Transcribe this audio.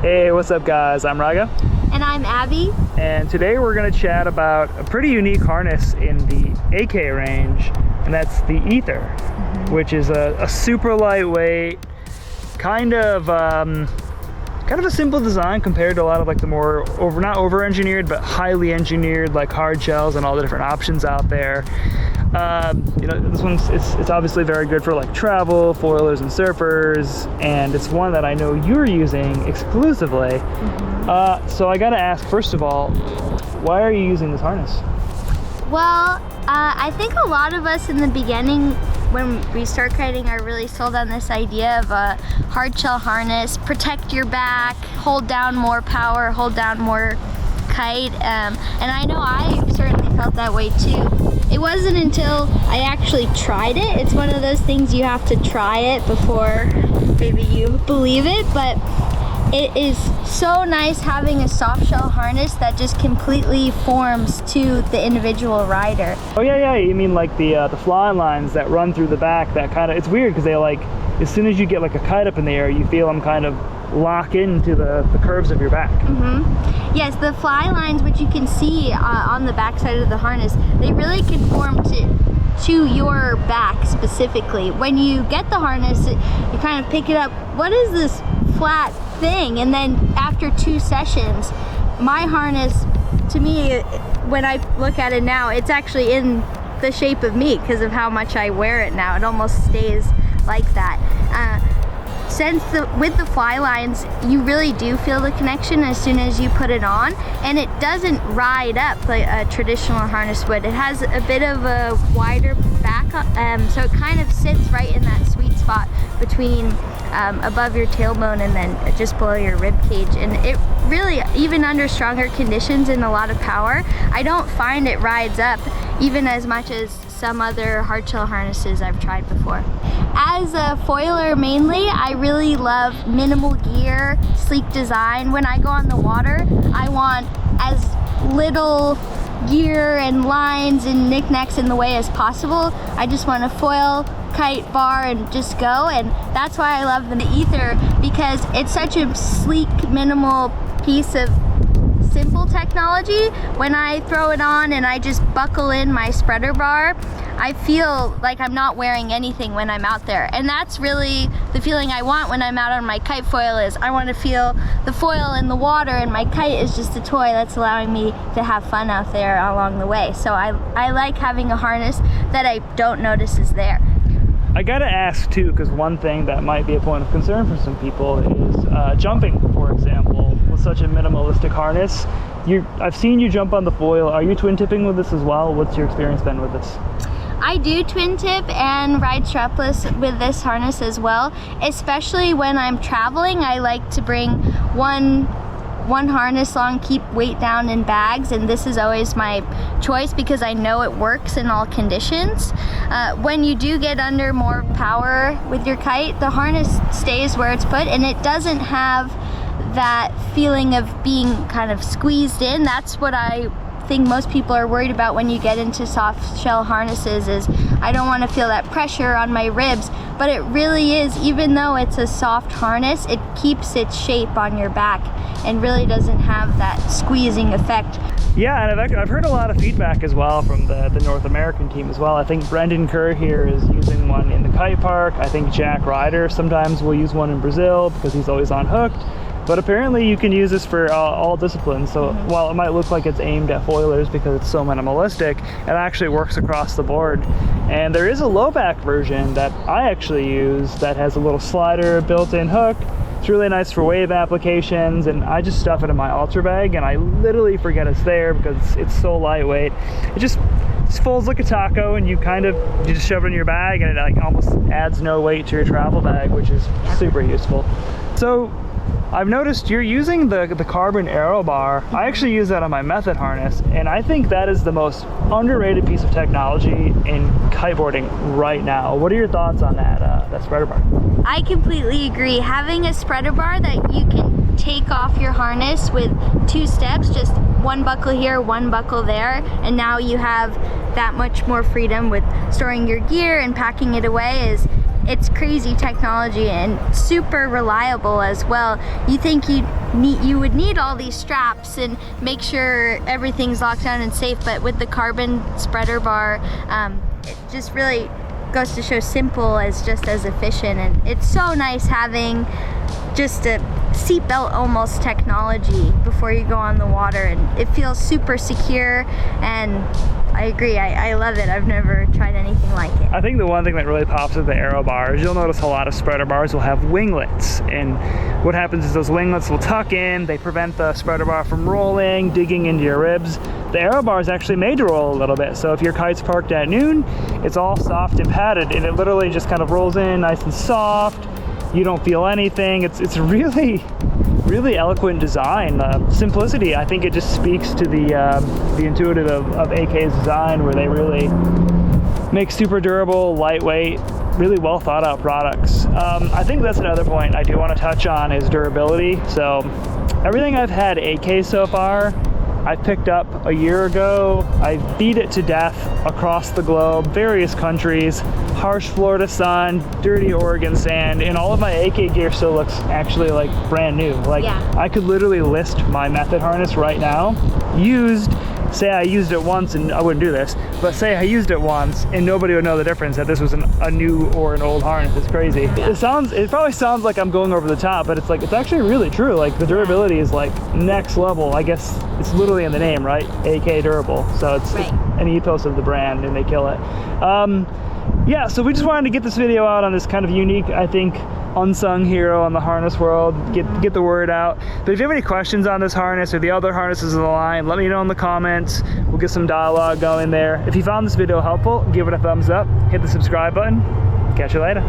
Hey, what's up guys? I'm Raga. And I'm Abby. And today we're going to chat about a pretty unique harness in the AK range, and that's the Ether, which is a super lightweight, kind of a simple design compared to a lot of like the more not over-engineered, but highly engineered like Hardshells and all the different options out there. You know, this one's it's obviously very good for like travel, foilers, and surfers, and it's one that I know you're using exclusively. So I gotta ask, first of all, why are you using this harness? Well, I think a lot of us in the beginning, when we start kiting, are really sold on this idea of a hardshell harness, protect your back, hold down more power, hold down more kite, and I know I certainly felt that way too. It wasn't until I actually tried it. It's one of those things you have to try it before maybe you believe it, but it is so nice having a soft shell harness that just completely forms to the individual rider. Oh yeah, you mean like the Flylines that run through the back, that kind of, it's weird because they like, as soon as you get like a kite up in the air, you feel them kind of lock into the curves of your back. Yes, the Flylines, which you can see on the back side of the harness, they really conform to your back specifically. When you get the harness, you kind of pick it up, what is this flat thing? And then after 2 sessions, my harness, to me, when I look at it now, it's actually in the shape of me because of how much I wear it now. It almost stays like that. With the Flylines, you really do feel the connection as soon as you put it on, and it doesn't ride up like a traditional harness would. It has a bit of a wider back, so it kind of sits right in that sweet spot between above your tailbone and then just below your rib cage. And it really, even under stronger conditions and a lot of power, I don't find it rides up even as much as some other hardshell harnesses I've tried before. As a foiler mainly, I really love minimal gear, sleek design. When I go on the water, I want as little gear and lines and knickknacks in the way as possible. I just want a foil, kite, bar, and just go. And that's why I love the Ether, because it's such a sleek, minimal piece of simple technology. When I throw it on and I just buckle in my spreader bar, I feel like I'm not wearing anything when I'm out there. And that's really the feeling I want when I'm out on my kite foil. Is I want to feel the foil in the water, and my kite is just a toy that's allowing me to have fun out there along the way. So I like having a harness that I don't notice is there. I gotta ask too, because one thing that might be a point of concern for some people is jumping, for example, with such a minimalistic harness. I've seen you jump on the foil. Are you twin tipping with this as well? What's your experience been with this? I do twin tip and ride strapless with this harness as well, especially when I'm traveling. I like to bring one harness long, keep weight down in bags, and this is always my choice because I know it works in all conditions. When you do get under more power with your kite, the harness stays where it's put, and it doesn't have that feeling of being kind of squeezed in. That's what I think most people are worried about when you get into soft shell harnesses, is I don't want to feel that pressure on my ribs, but it really is, even though it's a soft harness, it keeps its shape on your back and really doesn't have that squeezing effect. Yeah, and I've heard a lot of feedback as well from the North American team as well. I think Brendan Kerr here is using one in the kite park. I think Jack Ryder sometimes will use one in Brazil because he's always on hooked. But apparently you can use this for all disciplines. So while it might look like it's aimed at foilers because it's so minimalistic, it actually works across the board. And there is a low back version that I actually use that has a little slider, built-in hook. It's really nice for wave applications, and I just stuff it in my ultra bag and I literally forget it's there because it's so lightweight. It just folds like a taco, and you just shove it in your bag, and it like almost adds no weight to your travel bag, which is super useful. So I've noticed you're using the carbon aero bar. I actually use that on my method harness, and I think that is the most underrated piece of technology in kiteboarding right now. What are your thoughts on that spreader bar? I completely agree. Having a spreader bar that you can take off your harness with 2 steps, just one buckle here, one buckle there, and now you have that much more freedom with storing your gear and packing it away, is it's crazy technology and super reliable as well. You think you would need all these straps and make sure everything's locked down and safe, but with the carbon spreader bar, it just really goes to show simple as just as efficient. And it's so nice having just a seatbelt almost technology before you go on the water, and it feels super secure, and I agree, I love it. I've never tried anything like it. I think the one thing that really pops with the aero bar is you'll notice a lot of spreader bars will have winglets, and what happens is those winglets will tuck in, they prevent the spreader bar from rolling, digging into your ribs. The aero bar is actually made to roll a little bit, so if your kite's parked at noon, it's all soft and padded, and it literally just kind of rolls in nice and soft. You don't feel anything. It's really eloquent design. Simplicity, I think it just speaks to the intuitive of AK's design, where they really make super durable, lightweight, really well thought out products. I think that's another point I do want to touch on is durability. So everything I've had AK so far, I picked up a year ago. I beat it to death across the globe, various countries, harsh Florida sun, dirty Oregon sand, and all of my AK gear still looks actually like brand new. Like, yeah. I could literally list my method harness right now, used, say I used it once, and I wouldn't do this, but say I used it once and nobody would know the difference that this was a new or an old harness. It's crazy. Yeah. It probably sounds like I'm going over the top, but it's like, it's actually really true. Like, the durability is like next level. I guess it's literally in the name, right? AK durable. So it's an ethos of the brand, and they kill it. Yeah, so we just wanted to get this video out on this kind of unique, I think, unsung hero in the harness world, get the word out. But if you have any questions on this harness or the other harnesses in the line, let me know in the comments. We'll get some dialogue going there. If you found this video helpful, give it a thumbs up, hit the subscribe button. Catch you later.